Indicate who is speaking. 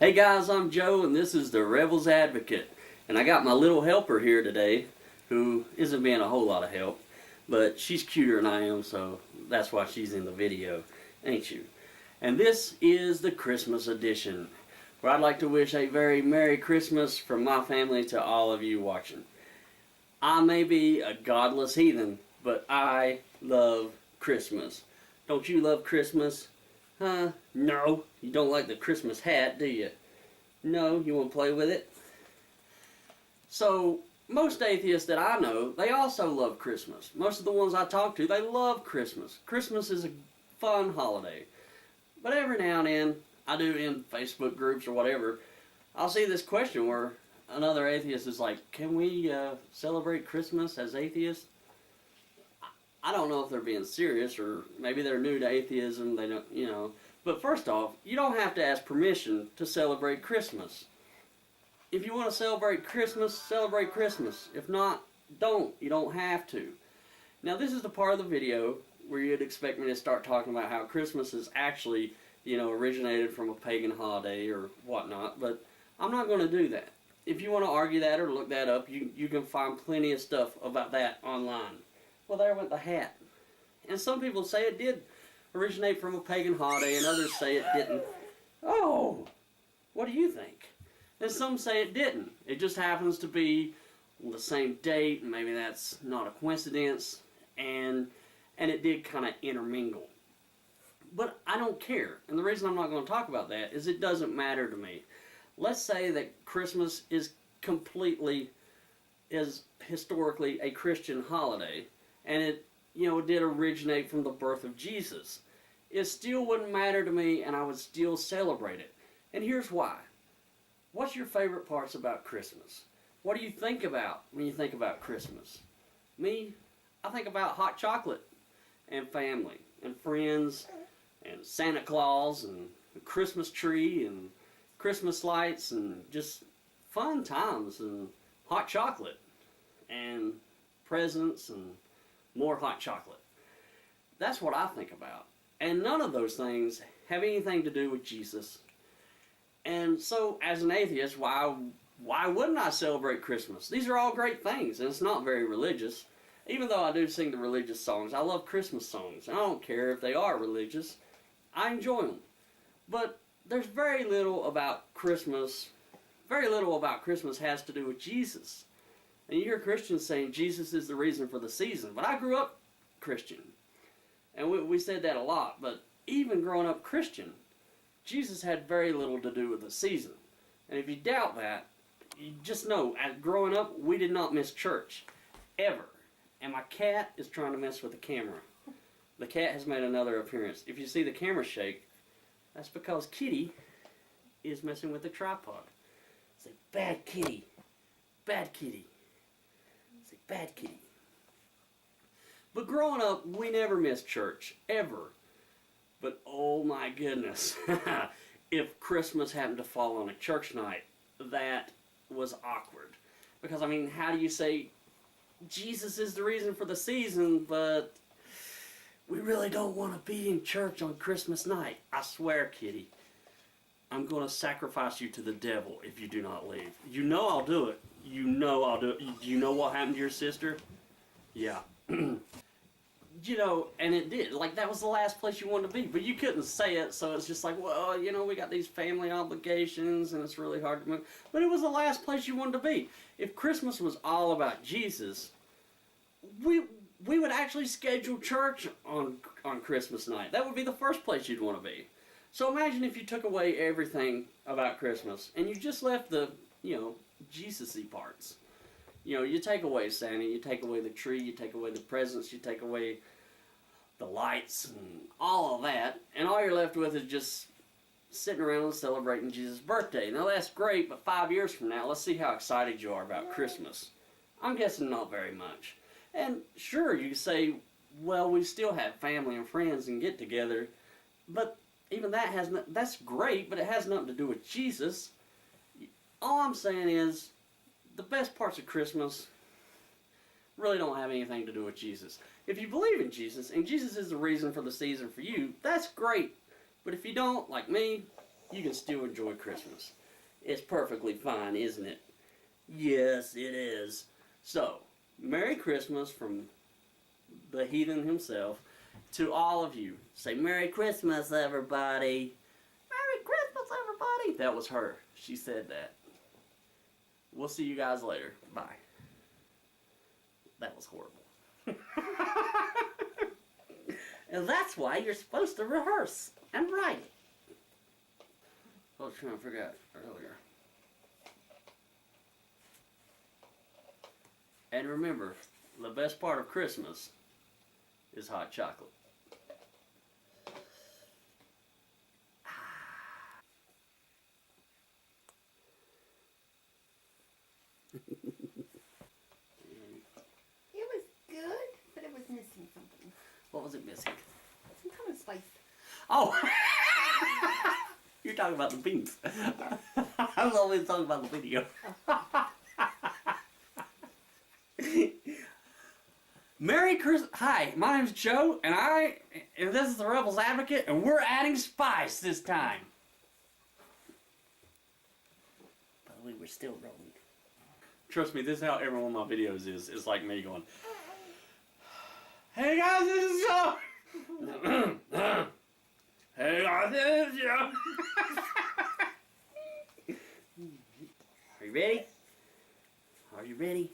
Speaker 1: Hey guys, I'm Joe and this is the Rebels Advocate. And I got my little helper here today who isn't being a whole lot of help, but she's cuter than I am, so that's why she's in the video, ain't you? And this is the Christmas edition, where I'd like to wish a very Merry Christmas from my family to all of you watching. I may be a godless heathen, but I love Christmas. Don't you love Christmas? Huh? No. You don't like the Christmas hat, do you? No, you want to play with it? So, most atheists that I know, they also love Christmas. Most of the ones I talk to, they love Christmas. Christmas is a fun holiday. But every now and then, I do in Facebook groups or whatever, I'll see this question where another atheist is like, can we celebrate Christmas as atheists? I don't know if they're being serious, or maybe they're new to atheism, they don't, you know. But first off, you don't have to ask permission to celebrate Christmas. If you want to celebrate Christmas, celebrate Christmas. If not, don't. You don't have to. Now this is the part of the video where you'd expect me to start talking about how Christmas is actually, originated from a pagan holiday or whatnot, but I'm not going to do that. If you want to argue that or look that up, you can find plenty of stuff about that online. Well, there went the hat. And some people say it did originate from a pagan holiday, and others say it didn't. Oh, what do you think? And some say it didn't. It just happens to be the same date, and maybe that's not a coincidence, and it did kind of intermingle. But I don't care, and the reason I'm not going to talk about that is it doesn't matter to me. Let's say that Christmas is historically a Christian holiday, and it did originate from the birth of Jesus. It still wouldn't matter to me, and I would still celebrate it. And here's why. What's your favorite parts about Christmas? What do you think about when you think about Christmas? Me, I think about hot chocolate and family and friends and Santa Claus and the Christmas tree and Christmas lights and just fun times and hot chocolate and presents and more hot chocolate. That's what I think about. And none of those things have anything to do with Jesus. And so, as an atheist, why wouldn't I celebrate Christmas? These are all great things, and it's not very religious. Even though I do sing the religious songs, I love Christmas songs. I don't care if they are religious. I enjoy them. But there's very little about Christmas has to do with Jesus. And you hear Christians saying Jesus is the reason for the season. But I grew up Christian. And we said that a lot. But even growing up Christian, Jesus had very little to do with the season. And if you doubt that, you just know, as growing up, we did not miss church. Ever. And my cat is trying to mess with the camera. The cat has made another appearance. If you see the camera shake, that's because Kitty is messing with the tripod. It's a bad kitty. Bad kitty. It's a bad kitty. But growing up, we never missed church. Ever. But oh my goodness. If Christmas happened to fall on a church night, that was awkward. Because, how do you say Jesus is the reason for the season, but we really don't want to be in church on Christmas night? I swear, Kitty, I'm going to sacrifice you to the devil if you do not leave. You know I'll do it. You know I'll do it. You know what happened to your sister? Yeah. And it did. Like, that was the last place you wanted to be. But you couldn't say it, so it's just like, well, we got these family obligations, and it's really hard to move. But it was the last place you wanted to be. If Christmas was all about Jesus, we would actually schedule church on Christmas night. That would be the first place you'd want to be. So imagine if you took away everything about Christmas, and you just left the, Jesus-y parts. You take away Santa, you take away the tree, you take away the presents, you take away the lights and all of that, and all you're left with is just sitting around and celebrating Jesus' birthday. Now that's great, but 5 years from now, let's see how excited you are about Christmas. I'm guessing not very much. And sure, you say, well, we still have family and friends and get together, but even that's great, but it has nothing to do with Jesus. All I'm saying is, the best parts of Christmas really don't have anything to do with Jesus. If you believe in Jesus, and Jesus is the reason for the season for you, that's great. But if you don't, like me, you can still enjoy Christmas. It's perfectly fine, isn't it? Yes, it is. So, Merry Christmas from the heathen himself to all of you. Say, Merry Christmas, everybody. Merry Christmas, everybody. That was her. She said that. We'll see you guys later. Bye. That was horrible. And that's why you're supposed to rehearse and write it. I was trying to figure out earlier. And remember, the best part of Christmas is hot chocolate.
Speaker 2: It was good, but it was missing something.
Speaker 1: What was it missing?
Speaker 2: Some kind of spice.
Speaker 1: Oh! You're talking about the beans. I was always talking about the video. Merry Christmas. Hi, my name's Joe, and this is the Rebels Advocate, and we're adding spice this time. By the way, we're still rolling. Trust me, this is how every one of my videos is. It's like me going, hey guys, this is Joe. Hey guys, this is Joe. Are you ready? Are you ready?